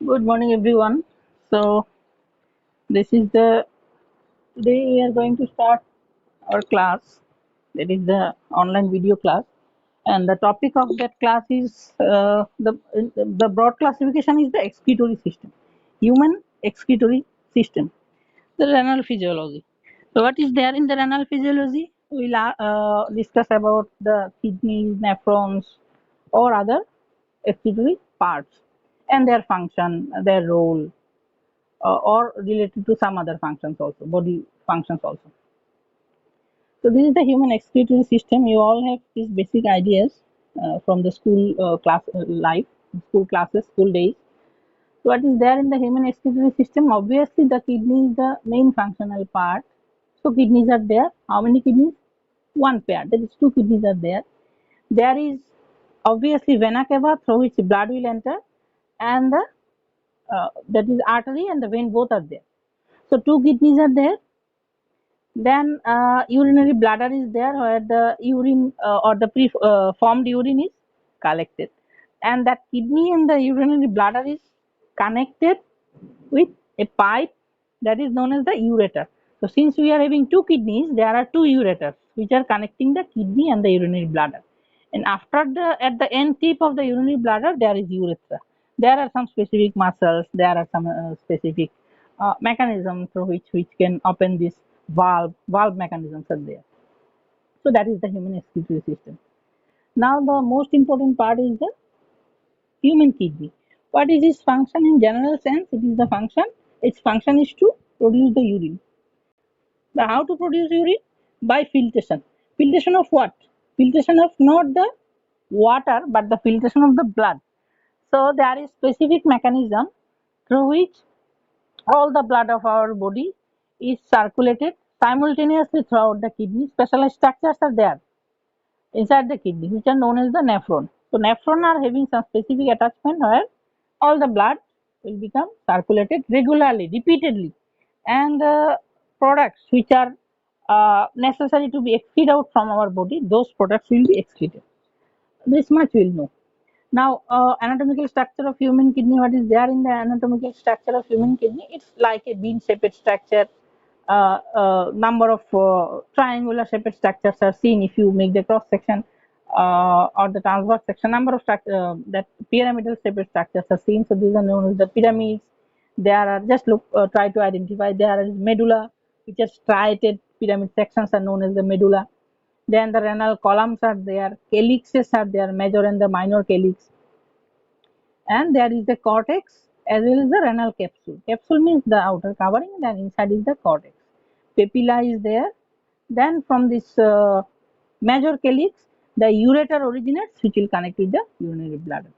Good morning, everyone. So, this is the today we are going to start our class. That is the online video class, and the topic of that class is the broad classification is the excretory system, human excretory system, the renal physiology. So, what is there in the renal physiology? We'll discuss about the kidneys, nephrons, or other excretory parts and their function, their role, or related to some other functions also, body functions also. So this is the human excretory system. You all have these basic ideas from the school class life, school classes, school days. So what is there in the human excretory system? Obviously, the kidney is the main functional part. So kidneys are there. How many kidneys? One pair. That is two kidneys are there. There is obviously vena cava through which blood will enter, and the that is artery and the vein both are there. So two kidneys are there. Then urinary bladder is there where the urine or the formed urine is collected, and that kidney and the urinary bladder is connected with a pipe that is known as the ureter. So since we are having two kidneys, there are two ureters which are connecting the kidney and the urinary bladder. And after the at the end tip of the urinary bladder, there is urethra. There are some specific muscles. There are some specific mechanism through which can open this valve mechanisms are there. So that is the human excretory system. Now the most important part is the human kidney. What is its function in general sense? It is the function. Its function is to produce the urine. Now, how to produce urine? By filtration. Filtration of what? Filtration of not the water but the filtration of the blood. So there is specific mechanism through which all the blood of our body is circulated simultaneously throughout the kidney. Specialized structures are there inside the kidney which are known as the nephron. So nephron are having some specific attachment where all the blood will become circulated regularly, repeatedly, and the products which are necessary to be excreted out from our body, those products will be excreted. This much we'll know. Now, anatomical structure of human kidney. What is there in the anatomical structure of human kidney? It's like a bean-shaped structure. Number of triangular shaped structures are seen if you make the cross section or the transverse section. Number of that pyramidal shaped structures are seen. So these are known as the pyramids. There are just look try to identify. There is medulla, which are striated pyramid sections are known as the medulla. Then the renal columns are there, calyxes are there, major and the minor calyx, and there is the cortex as well as the renal capsule. Capsule means the outer covering, then inside is the cortex. Papilla is there. Then from this major calyx, the ureter originates, which will connect with the urinary bladder.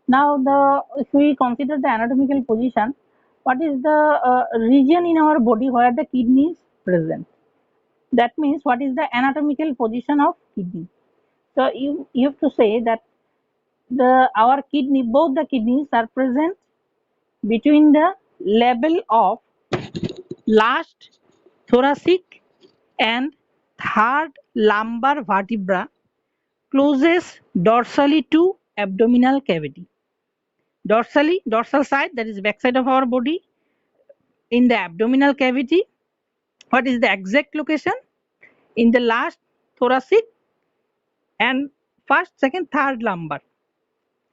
Now, if we consider the anatomical position, what is the region in our body where the kidney is present? That means what is the anatomical position of kidney? So you have to say that our kidney, both the kidneys are present between the level of last thoracic and third lumbar vertebra closest dorsally to abdominal cavity. Dorsally, dorsal side, that is back side of our body, in the abdominal cavity. What is the exact location? In the last thoracic and first, second, third lumbar.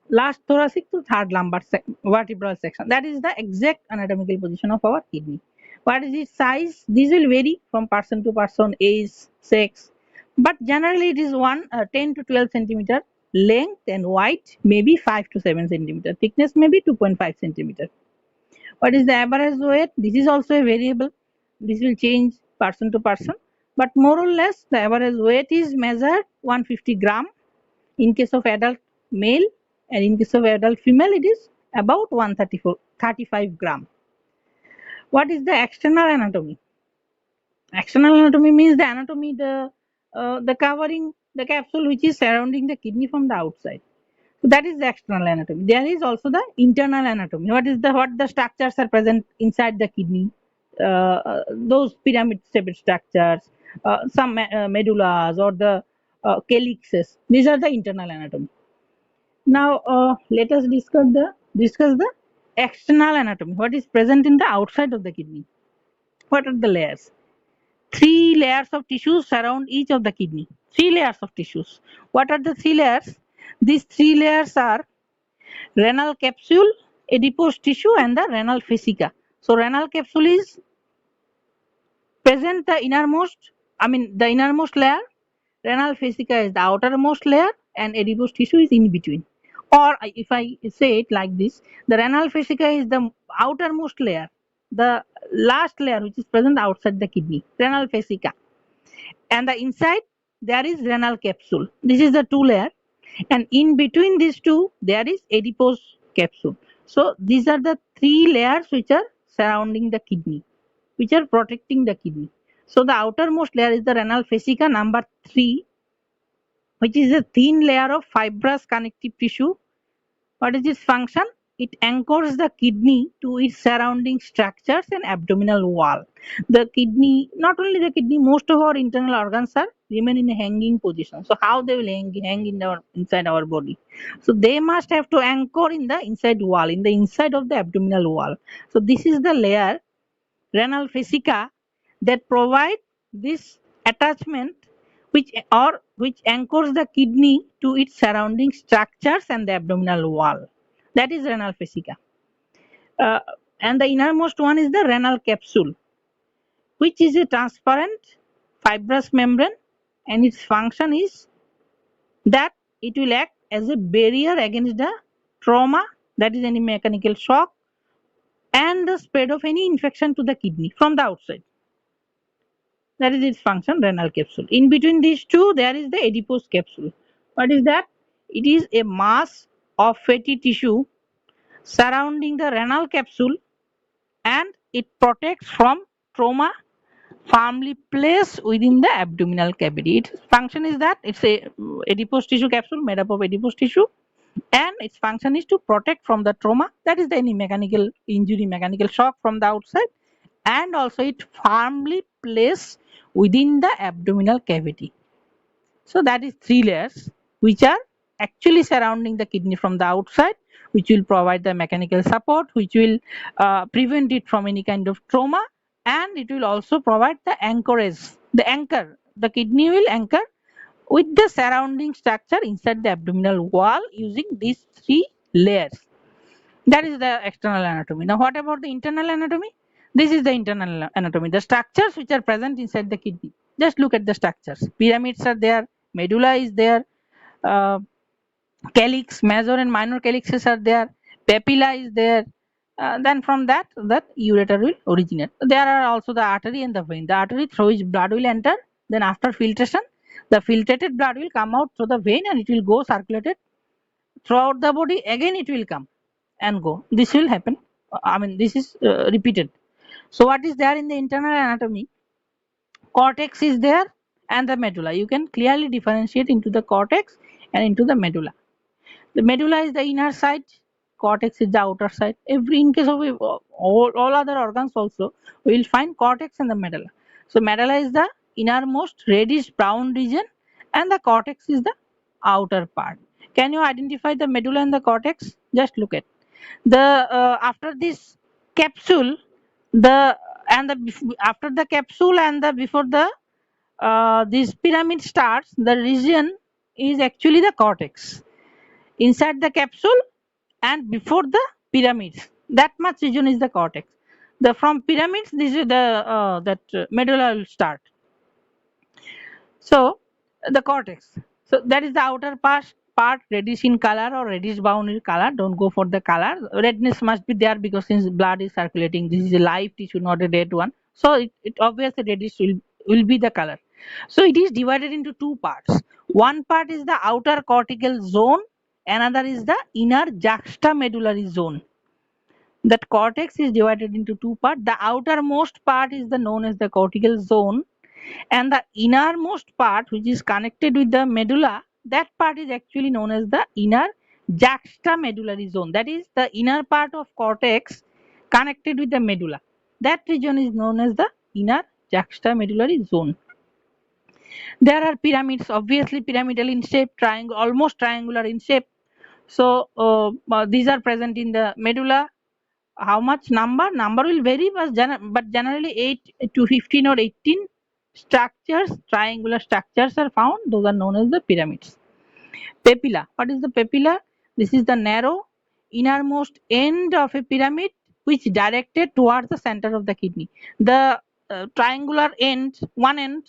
Last thoracic to third lumbar vertebral section. That is the exact anatomical position of our kidney. What is its size? This will vary from person to person, age, sex, but generally it is 10 to 12 centimeter length, and height maybe 5 to 7 centimeter. Thickness maybe 2.5 centimeter. What is the average weight? This is also a variable. This will change person to person, but more or less the average weight is measured 150 gram in case of adult male, and in case of adult female it is about 135 gram. What is the external anatomy? External anatomy means the anatomy, the covering, the capsule which is surrounding the kidney from the outside. So that is the external anatomy. There is also the internal anatomy. What the structures are present inside the kidney? Those pyramid shaped structures, some medullas or the calyxes. These are the internal anatomy. Now let us discuss the discuss the external anatomy, what is present in the outside of the kidney. What are the layers? Three layers of tissues surround each of the kidney. Three layers of tissues. What are the three layers? These three layers are renal capsule, adipose tissue, and the renal fascia. So renal capsule is present the innermost, the innermost layer. Renal fascia is the outermost layer, and adipose tissue is in between. Or if I say it like this, the renal fascia is the outermost layer, the last layer which is present outside the kidney, renal fascia, and the inside there is renal capsule. This is the two layer, and in between these two there is adipose capsule. So these are the three layers which are surrounding the kidney, which are protecting the kidney. So the outermost layer is the renal fascia number 3, which is a thin layer of fibrous connective tissue. What is its function? It anchors the kidney to its surrounding structures and abdominal wall. The kidney, not only the kidney, most of our internal organs are remain in a hanging position. So how they will hang in our inside our body? So they must have to anchor in the inside wall, in the inside of the abdominal wall. So this is the layer, renal fascia, that provide this attachment which anchors the kidney to its surrounding structures and the abdominal wall. That is renal fascia. Uh, and the innermost one is the renal capsule, which is a transparent fibrous membrane, and its function is that it will act as a barrier against the trauma, that is any mechanical shock, and the spread of any infection to the kidney from the outside. That is its function, renal capsule. In between these two there is the adipose capsule. What is that? It is a mass of fatty tissue surrounding the renal capsule, and it protects from trauma, firmly placed within the abdominal cavity. Its function is that it's a adipose tissue capsule made up of adipose tissue, and its function is to protect from the trauma, that is the any mechanical injury, mechanical shock from the outside, and also it firmly placed within the abdominal cavity. So that is three layers which are actually surrounding the kidney from the outside, which will provide the mechanical support, which will prevent it from any kind of trauma, and it will also provide the anchorage, the anchor. The kidney will anchor with the surrounding structure inside the abdominal wall using these three layers. That is the external anatomy. Now, what about the internal anatomy? This is the internal anatomy. The structures which are present inside the kidney. Just look at the structures. Pyramids are there, medulla is there, uh, calyx, major and minor calyxes are there, papilla is there. Then from that, that ureter will originate. There are also the artery and the vein. The artery through which blood will enter. Then after filtration, the filtrated blood will come out through the vein and it will go circulated throughout the body. Again, it will come and go. This will happen. This is repeated. So, what is there in the internal anatomy? Cortex is there and the medulla. You can clearly differentiate into the cortex and into the medulla. The medulla is the inner side, cortex is the outer side. Every in case of all other organs also, we will find cortex and the medulla. So medulla is the innermost reddish brown region, and the cortex is the outer part. Can you identify the medulla and the cortex? Just look at the after this capsule, the and the after the capsule and the before the this pyramid starts, the region is actually the cortex inside the capsule and before the pyramids. That much region is the cortex. The from pyramids, this is the that medulla will start. So the cortex. So that is the outer part reddish in color or reddish brown in color. Don't go for the color. Redness must be there because since blood is circulating, this is a live tissue, not a dead one. So it obviously reddish will be the color. So it is divided into two parts. One part is the outer cortical zone, another is the inner juxtamedullary zone. That cortex is divided into two parts. The outermost part is the known as the cortical zone, and the innermost part which is connected with the medulla, that part is actually known as the inner juxtamedullary zone. That is the inner part of cortex connected with the medulla. That region is known as the inner juxtamedullary zone. There are pyramids, obviously pyramidal in shape, triangle, almost triangular in shape. So these are present in the medulla. How much number will vary, but generally 8 to 15 or 18 structures, triangular structures are found. Those are known as the pyramids. Papilla. What is the papilla? This is the narrow innermost end of a pyramid which directed towards the center of the kidney. The triangular end, one end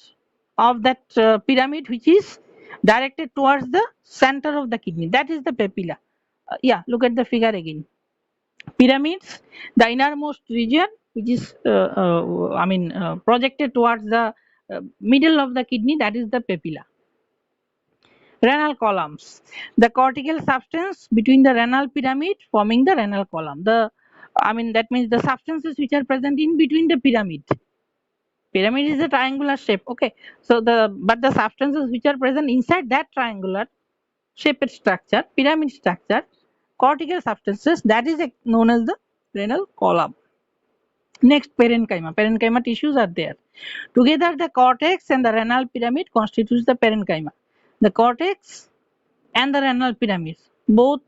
of that pyramid which is directed towards the center of the kidney. That is the papilla. Yeah, look at the figure again. Pyramids, the innermost region which is projected towards the middle of the kidney, that is the papilla. Renal columns, the cortical substance between the renal pyramid forming the renal column. That means the substances which are present in between the pyramid. Pyramid is a triangular shape, okay. So the substances which are present inside that triangular shaped structure, pyramid structure, cortical substances, that is known as the renal column. Next, parenchyma. Parenchyma tissues are there. Together, the cortex and the renal pyramid constitutes the parenchyma. The cortex and the renal pyramids both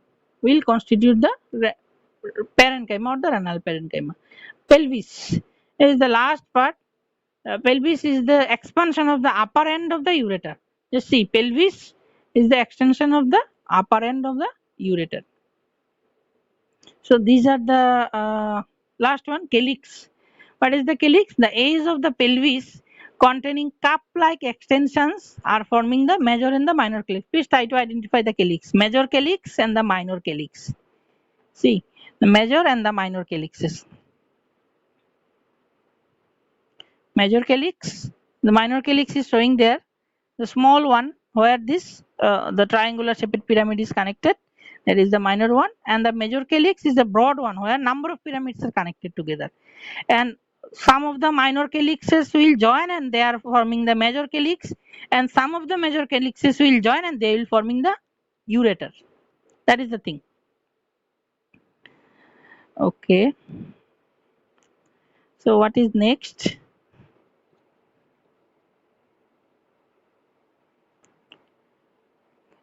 will constitute the parenchyma or the renal parenchyma. Pelvis is the last part. Pelvis is the expansion of the upper end of the ureter. Just see, pelvis is the extension of the upper end of the ureter. So these are the last one, calyx. What is the calyx? The edge of the pelvis containing cup-like extensions are forming the major and the minor calyx. Please try to identify the calyx. Major calyx and the minor calyx. See, the major and the minor calyxes. Major calyx, the minor calyx is showing there. The small one where this the triangular shaped pyramid is connected, that is the minor one, and the major calyx is the broad one where number of pyramids are connected together. And some of the minor calyxes will join and they are forming the major calyx, and some of the major calyxes will join and they will forming the ureter. That is the thing. Okay. So what is next?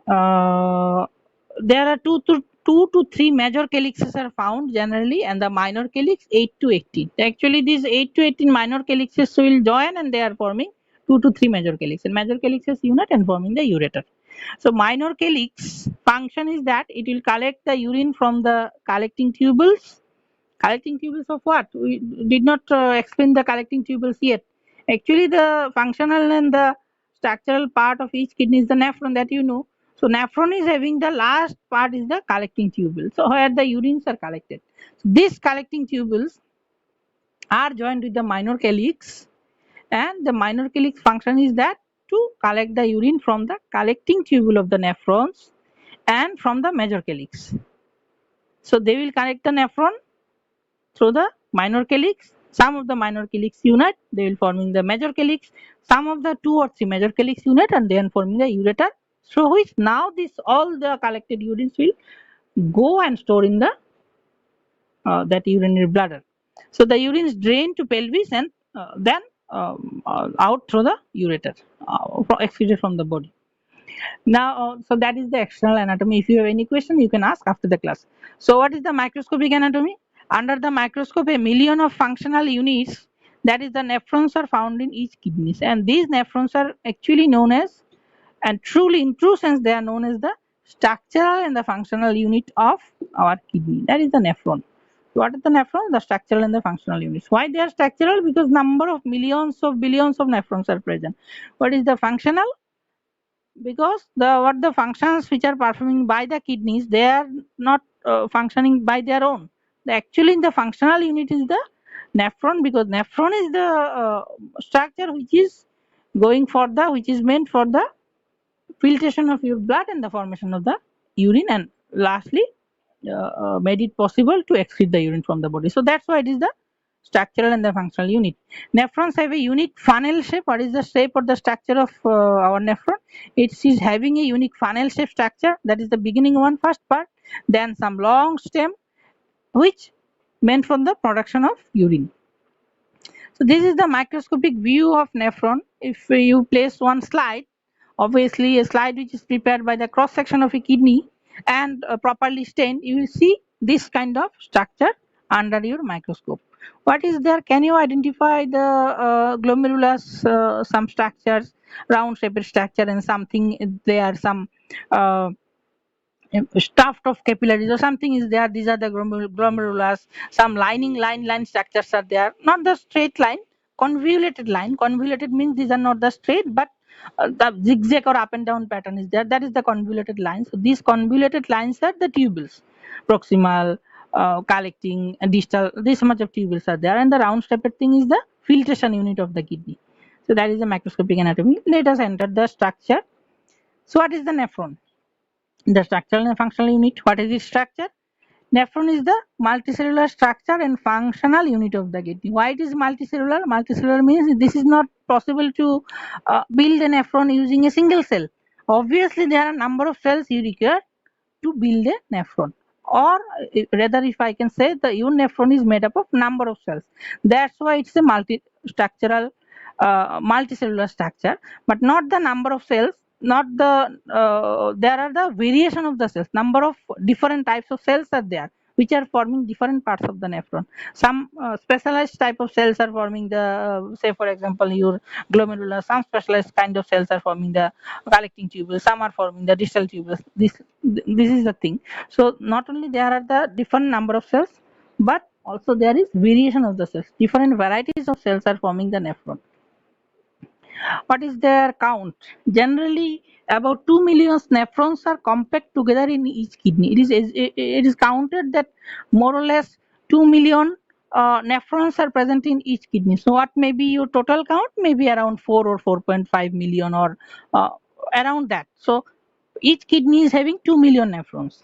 There are two to three major calyxes are found generally, and the minor calyx 8 to 18. Actually, these 8 to 18 minor calyxes will join and they are forming 2 to 3 major calyxes. Major calyxes unite and forming the ureter. So minor calyx function is that it will collect the urine from the collecting tubules. Collecting tubules of what? We did not explain the collecting tubules yet. Actually, the functional and the structural part of each kidney is the nephron, that you know. So nephron is having the last part is the collecting tubule. So where the urines are collected. So these collecting tubules are joined with the minor calyx, and the minor calyx function is that to collect the urine from the collecting tubule of the nephrons and from the major calyx. So they will connect the nephron through the minor calyx. Some of the minor calyx unite, they will forming the major calyx. Some of the 2 or 3 major calyx unite and then forming the ureter. So which now this all the collected urines will go and store in the that urinary bladder. So the urine is drained to pelvis and then out through the ureter, excreted from the body. Now, so that is the external anatomy. If you have any question, you can ask after the class. So what is the microscopic anatomy? Under the microscope, a million of functional units, that is the nephrons, are found in each kidneys, and these nephrons are actually known as, and truly in true sense they are known as the structural and the functional unit of our kidney. That is the nephron. What is the nephron? The structural and the functional units. Why they are structural? Because number of millions of billions of nephrons are present. What is the functional? Because the functions which are performing by the kidneys, they are not functioning by their own. Actually the functional unit is the nephron, because nephron is the structure which is which is meant for the filtration of your blood and the formation of the urine, and lastly made it possible to excrete the urine from the body. So that's why it is the structural and the functional unit. Nephrons have a unique funnel shape. What is the shape or the structure of our nephron? It is having a unique funnel shape structure. That is the beginning one, first part. Then some long stem which meant for the production of urine. So this is the microscopic view of nephron. If you place one slide, obviously a slide which is prepared by the cross section of a kidney, and properly stained, you will see this kind of structure under your microscope. What is there? Can you identify the glomerulus, some structures, round shaped structure, and something there, some uh, stuffed of capillaries or something is there? These are the glomerulus. Some line structures are there, not the straight line, convoluted line. Convoluted means these are not the straight, but the zigzag or up and down pattern is there. That is the convoluted line. So these convoluted lines are the tubules, proximal, collecting, and distal. This much of tubules are there, and the round shaped thing is the filtration unit of the kidney. So that is the macroscopic anatomy. Let us enter the structure. So what is the nephron? The structural and functional unit. What is its structure? Nephron is the multicellular structure and functional unit of the kidney. Why it is multicellular? Multicellular means this is not possible to build a nephron using a single cell. Obviously, there are a number of cells you require to build a nephron, or rather, if I can say, the your nephron is made up of number of cells. That's why it's a multi-structural, multicellular structure, but not the number of cells. Not the there are the variation of the cells. Number of different types of cells are there, which are forming different parts of the nephron. Some specialized type of cells are forming the, say for example, your glomerulus. Some specialized kind of cells are forming the collecting tubules. Some are forming the distal tubules. This is the thing. So not only there are the different number of cells, but also there is variation of the cells. Different varieties of cells are forming the nephron. What is their count? Generally, about 2 million nephrons are compact together in each kidney. It is counted that more or less 2 million nephrons are present in each kidney. So what may be your total count? Maybe around 4 or 4.5 million, or uh, around that. So each kidney is having 2 million nephrons,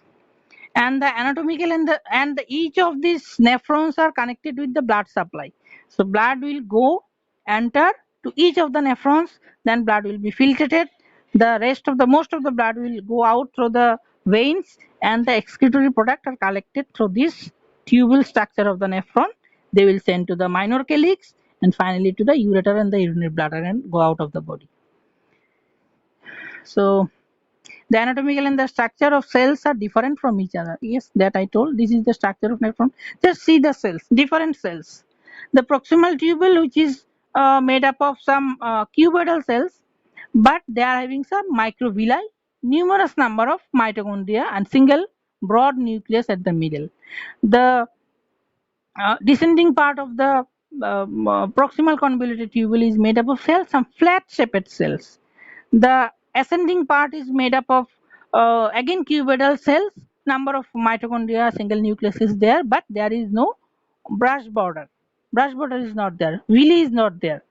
and the anatomical and each of these nephrons are connected with the blood supply. So blood will go enter to each of the nephrons, then blood will be filtered. The rest of the most of the blood will go out through the veins, and the excretory product are collected through this tubule structure of the nephron. They will send to the minor calyx, and finally to the ureter and the urinary bladder, and go out of the body. So the anatomical and the structure of cells are different from each other. Yes, that I told. This is the structure of nephron. Just see the cells, different cells. The proximal tubule, which is made up of some cuboidal cells, but they are having some microvilli, numerous number of mitochondria, and single broad nucleus at the middle. The descending part of the proximal convoluted tubule is made up of cells, some flat shaped cells. The ascending part is made up of again cuboidal cells. Number of mitochondria, single nucleus is there, but there is no brush border. Brush border is not there. Villi is not there.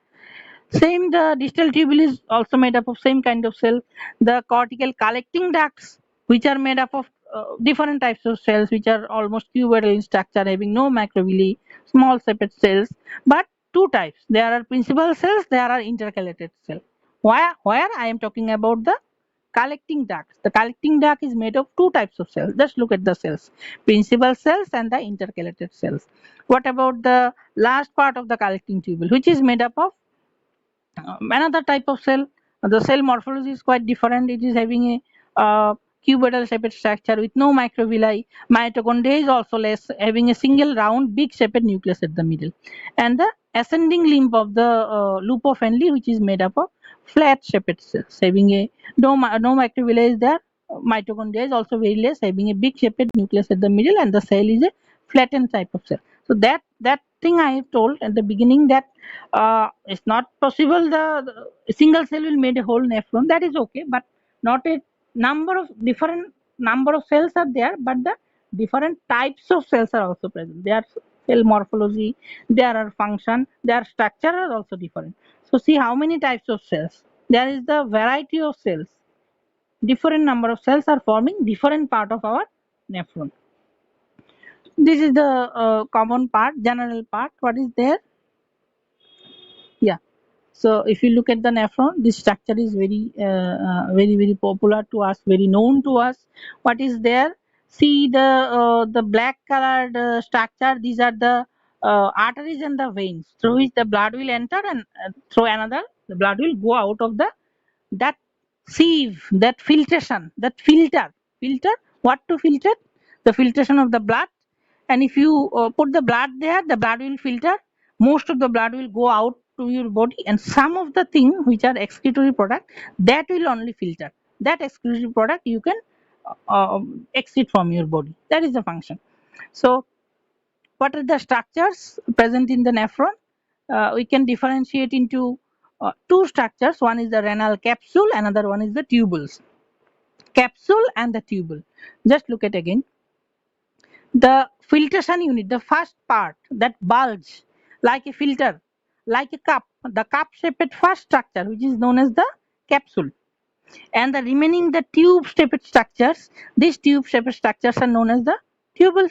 Same, the distal tubule is also made up of same kind of cell. The cortical collecting ducts, which are made up of different types of cells, which are almost cuboidal in structure, having no macrovilli, small separate cells, but two types. There are principal cells, there are intercalated cells. Where I am talking about the collecting ducts. The collecting duct is made of two types of cells. Just look at the cells, principal cells and the intercalated cells. What about the last part of the collecting tubule, which is made up of another type of cell? The cell morphology is quite different. It is having a cuboidal shaped structure with no microvilli. Mitochondria is also less, having a single round big shaped nucleus at the middle, and the ascending limb of the loop of Henle, which is made up of flat shaped cells, having a no microvilli is there. Mitochondria is also very less, having a big shaped nucleus at the middle, and the cell is a flattened type of cell. So that thing I have told at the beginning, that it's not possible the single cell will make a whole nephron. That is okay, but not a number of different number of cells are there, but the different types of cells are also present. Their cell morphology, their function, their structure are also different. So see how many types of cells. There is the variety of cells. Different number of cells are forming different part of our nephron. This is the common part, general part. What is there? Yeah. So if you look at the nephron, this structure is very popular to us, very known to us. What is there? See the black colored structure. These are the arteries and the veins through which the blood will enter, and through another the blood will go out of the that sieve, that filtration, that filter What to filter? The filtration of the blood. And if you put the blood there, the blood will filter. Most of the blood will go out to your body, and some of the things which are excretory product, that will only filter. That excretory product you can exit from your body. That is the function. So what are the structures present in the nephron? We can differentiate into two structures. One is the renal capsule, another one is the tubules. Capsule and the tubule. Just look at again. The filtration unit, the first part that bulge like a filter, like a cup, the cup shaped first structure, which is known as the capsule, and the remaining the tube shaped structures, these tube shaped structures are known as the tubules.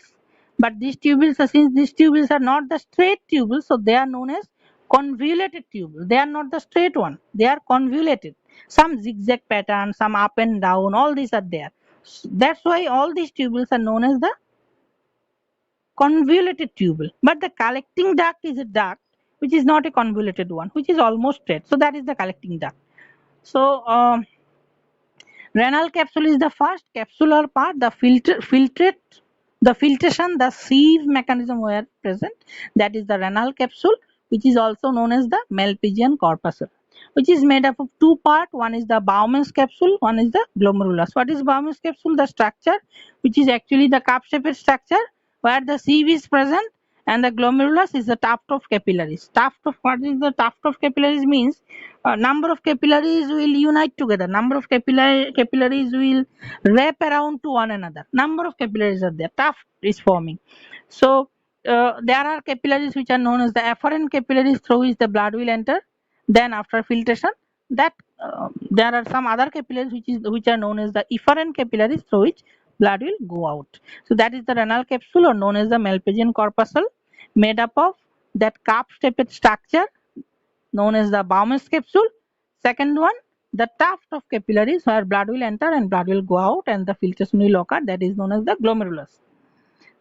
But these tubules, since these tubules are not the straight tubules, so they are known as convoluted tubules. They are not the straight one, they are convoluted. Some zigzag pattern, some up and down, all these are there. That's why all these tubules are known as the convoluted tubule. But the collecting duct is a duct which is not a convoluted one, which is almost straight. So that is the collecting duct. So renal capsule is the first capsular part. The the filtration, the sieve mechanism were present. That is the renal capsule, which is also known as the Malpighian corpuscle, which is made up of two parts. One is the Bowman's capsule, one is the glomerulus. What is Bowman's capsule? The structure, which is actually the cup-shaped structure where the sieve is present, and the glomerulus is the tuft of capillaries. Tuft of what is the tuft of capillaries means? Number of capillaries will unite together. Number of capillaries will wrap around to one another. Number of capillaries are there. Tuft is forming. So there are capillaries which are known as the afferent capillaries through which the blood will enter. Then after filtration, that there are some other capillaries which are known as the efferent capillaries through which blood will go out. So that is the renal capsule, or known as the Malpighian corpuscle, made up of that cup-shaped structure known as the Bowman's capsule. Second one, the tuft of capillaries where blood will enter and blood will go out and the filtration will occur, that is known as the glomerulus.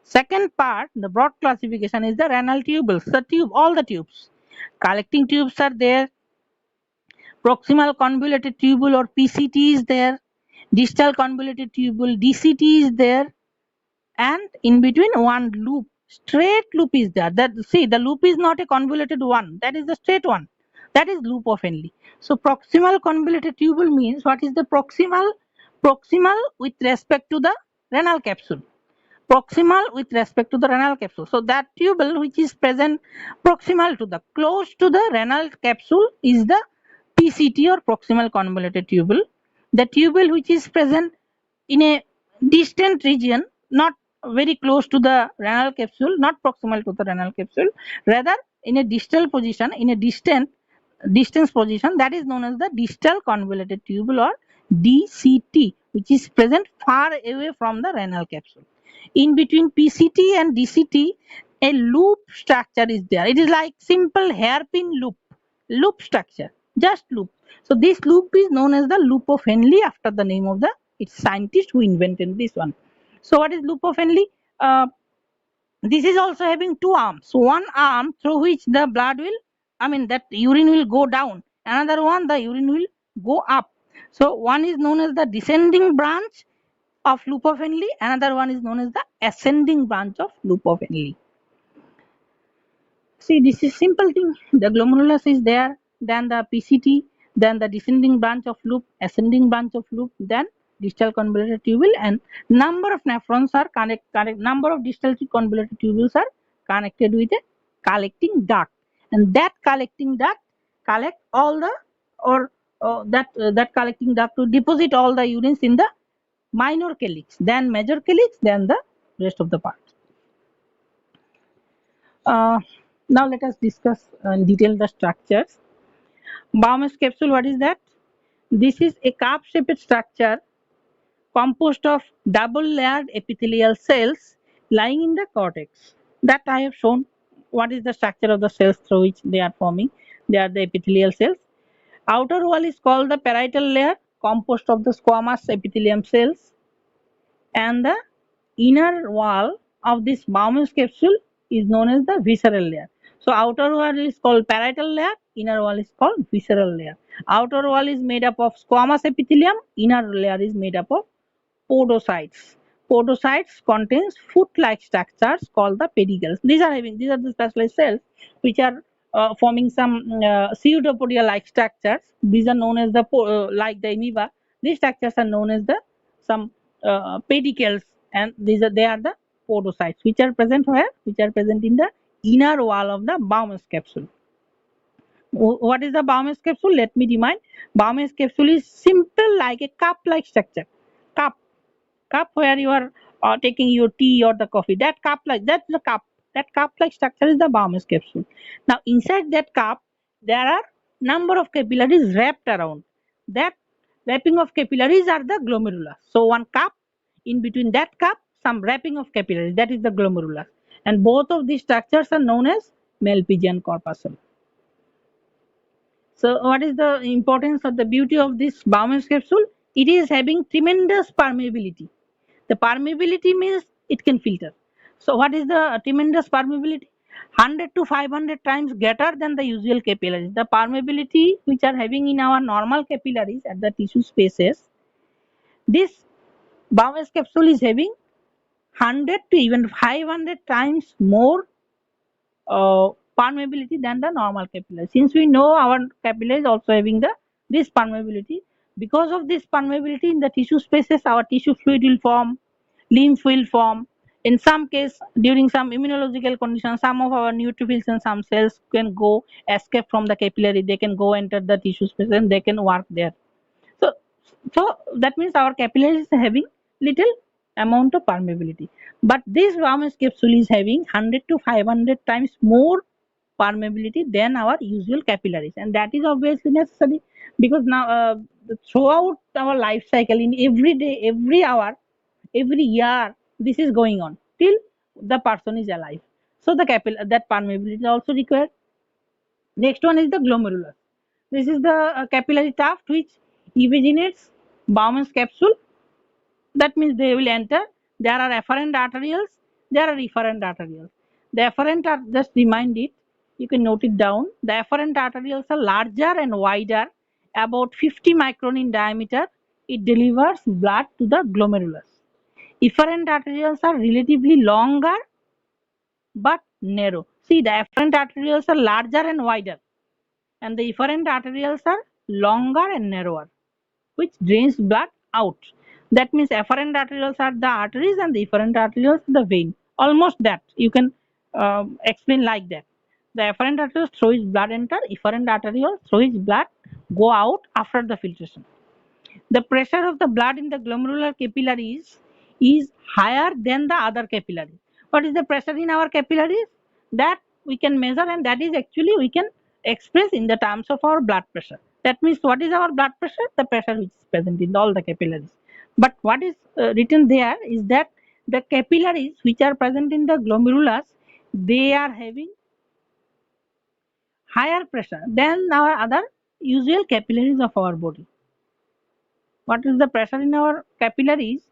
Second part, the broad classification, is the renal tubules, the tube, all the tubes. Collecting tubes are there, proximal convoluted tubule or PCT is there, distal convoluted tubule DCT is there, and in between one loop, straight loop is there. That, see, the loop is not a convoluted one, that is the straight one, that is loop of Henle. So proximal convoluted tubule means what is the proximal with respect to the renal capsule, proximal with respect to the renal capsule. So that tubule which is present proximal to the, close to the renal capsule is the PCT or proximal convoluted tubule. The tubule which is present in a distant region, not very close to the renal capsule, not proximal to the renal capsule, rather in a distal position, in a distance position, that is known as the distal convoluted tubule or DCT, which is present far away from the renal capsule. In between PCT and DCT, a loop structure is there. It is like simple hairpin loop structure, just loop. So this loop is known as the loop of Henle after the name of the its scientist who invented this one. So what is loop of Henle? This is also having two arms. One arm through which the blood will, that urine will go down. Another one, the urine will go up. So one is known as the descending branch of loop of Henle. Another one is known as the ascending branch of loop of Henle. See, this is simple thing. The glomerulus is there, then the PCT, then the descending branch of loop, ascending branch of loop, then distal convoluted tubule, and number of nephrons are number of distal convoluted tubules are connected with a collecting duct, and that collecting duct collect all the, or that collecting duct to deposit all the urines in the minor calyx, then major calyx, then the rest of the part. Now let us discuss in detail the structures. Bowman's capsule, what is that? This is a cup-shaped structure composed of double-layered epithelial cells lying in the cortex. That I have shown. What is the structure of the cells through which they are forming? They are the epithelial cells. Outer wall is called the parietal layer, composed of the squamous epithelium cells, and the inner wall of this Bowman's capsule is known as the visceral layer. So outer wall is called parietal layer, inner wall is called visceral layer. Outer wall is made up of squamous epithelium, inner layer is made up of podocytes. Podocytes contains foot-like structures called the pedicels. These are the specialized cells which are forming some pseudopodial-like structures. These are known as the like the amoeba. These structures are known as the some pedicels, and they are the podocytes, which are present where? Which are present in the inner wall of the Bowman's capsule. What is the Bowman's capsule? Let me remind. Bowman's capsule is simple like a cup-like structure. Cup where you are taking your tea or the coffee. That cup like that's the cup. That cup-like structure is the Bowman's capsule. Now inside that cup there are number of capillaries wrapped around. That wrapping of capillaries are the glomerulus. So one cup, in between that cup some wrapping of capillaries, that is the glomerulus. And both of these structures are known as Malpighian corpuscle. So what is the importance or the beauty of this Bowman's capsule? It is having tremendous permeability. The permeability means it can filter. So what is the tremendous permeability? 100 to 500 times greater than the usual capillaries. The permeability which are having in our normal capillaries at the tissue spaces, this Bowman's capsule is having 100 to even 500 times more permeability than the normal capillary. Since we know our capillary is also having this permeability, because of this permeability in the tissue spaces, our tissue fluid will form, lymph will form. In some case, during some immunological conditions, some of our neutrophils and some cells can go escape from the capillary. They can go enter the tissue space and they can work there. So, so that means our capillary is having little amount of permeability. But this Bowman's capsule is having 100 to 500 times more permeability than our usual capillaries, and that is obviously necessary because now throughout our life cycle, in every day, every hour, every year, this is going on till the person is alive. So the that permeability is also required. Next one is the glomerulus. This is the capillary tuft which originates Bowman's capsule. That means they will enter. There are afferent arterioles, there are efferent arterioles. The afferent are, just remind it, you can note it down. The afferent arterioles are larger and wider, about 50 micron in diameter. It delivers blood to the glomerulus. Efferent arterioles are relatively longer but narrow. See, the afferent arterioles are larger and wider, and the efferent arterioles are longer and narrower, which drains blood out. That means afferent arterioles are the arteries and the efferent arterioles the vein. Almost that you can explain like that. The afferent arterioles through which blood enter, efferent arterioles through which blood go out after the filtration. The pressure of the blood in the glomerular capillaries is higher than the other capillaries. What is the pressure in our capillaries? That we can measure, and that is actually we can express in the terms of our blood pressure. That means what is our blood pressure? The pressure which is present in all the capillaries. But what is written there is that the capillaries which are present in the glomerulus, they are having higher pressure than our other usual capillaries of our body. What is the pressure in our capillaries?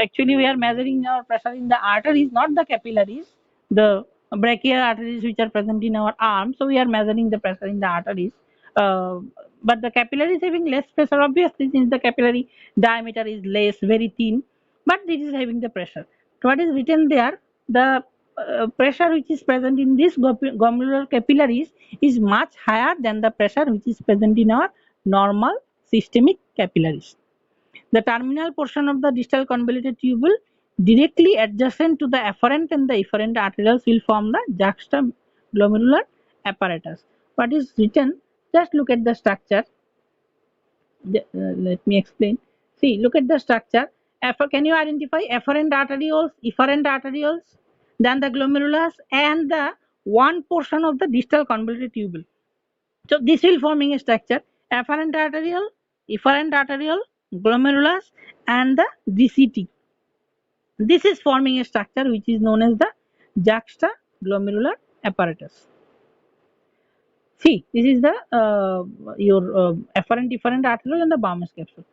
Actually, we are measuring our pressure in the arteries, not the capillaries, the brachial arteries which are present in our arm. So, we are measuring the pressure in the arteries. Uh, but the capillary is having less pressure, obviously, since the capillary diameter is less, very thin, but it is having the pressure. What is written there? The pressure which is present in these glomerular capillaries is much higher than the pressure which is present in our normal systemic capillaries. The terminal portion of the distal convoluted tubule directly adjacent to the afferent and the efferent arterioles will form the juxtaglomerular apparatus. What is written? Just look at the structure. Let me explain. See, look at the structure. Can you identify afferent arterioles, efferent arterioles, then the glomerulus, and the one portion of the distal convoluted tubule? So this will forming a structure: afferent arteriole, efferent arteriole, glomerulus, and the DCT. This is forming a structure which is known as the juxtaglomerular apparatus. See, this is the your afferent efferent arteriole and the Bowman's capsule.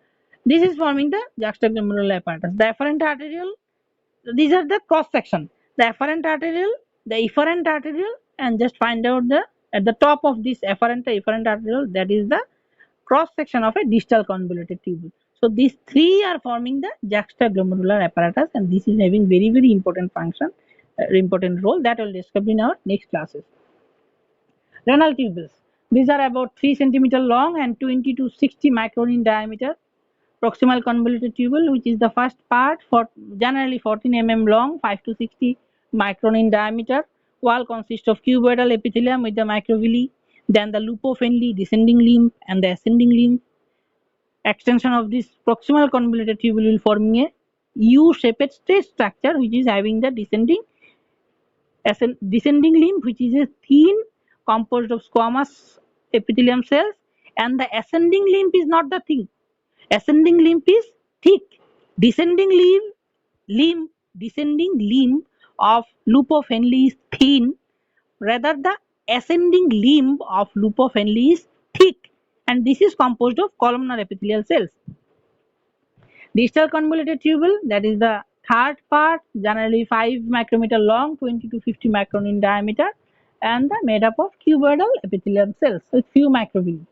This is forming the juxtaglomerular apparatus. The afferent arteriole, these are the cross section. The afferent arteriole, the efferent arteriole, and just find out the at the top of this afferent efferent arteriole, that is the cross section of a distal convoluted tubule. So these three are forming the juxtaglomerular apparatus, and this is having very important function, important role that will discover in our next classes. Renal tubules. These are about 3 centimeter long and 20 to 60 micron in diameter. Proximal convoluted tubule, which is the first part, for generally 14 long, 5 to 60 micron in diameter. Wall consists of cuboidal epithelium with the microvilli, then the loop of Henle, descending limb, and the ascending limb. Extension of this proximal convoluted tubule will forming a U-shaped straight structure which is having the descending limb, which is a thin composed of squamous epithelium cells, and the ascending limb is not the thing. Ascending limb is thick. Descending limb of loop of Henle is thin. Rather, the ascending limb of loop of Henle is thick, and this is composed of columnar epithelial cells. Distal convoluted tubule, that is the third part, generally 5 micrometer long, 20 to 50 micron in diameter, and made up of cuboidal epithelium cells with few microvilli.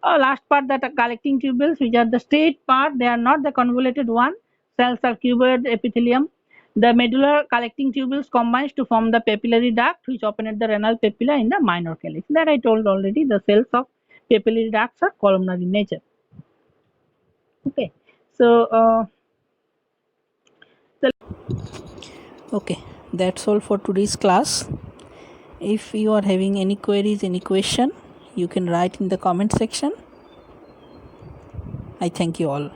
Last part, that are collecting tubules, which are the straight part, they are not the convoluted one. Cells are cuboid epithelium. The medullary collecting tubules combines to form the papillary duct, which open at the renal papilla in the minor calyx. That I told already. The cells of papillary ducts are columnar in nature. Okay, so okay, that's all for today's class. If you are having any queries, any question, you can write in the comment section. I thank you all.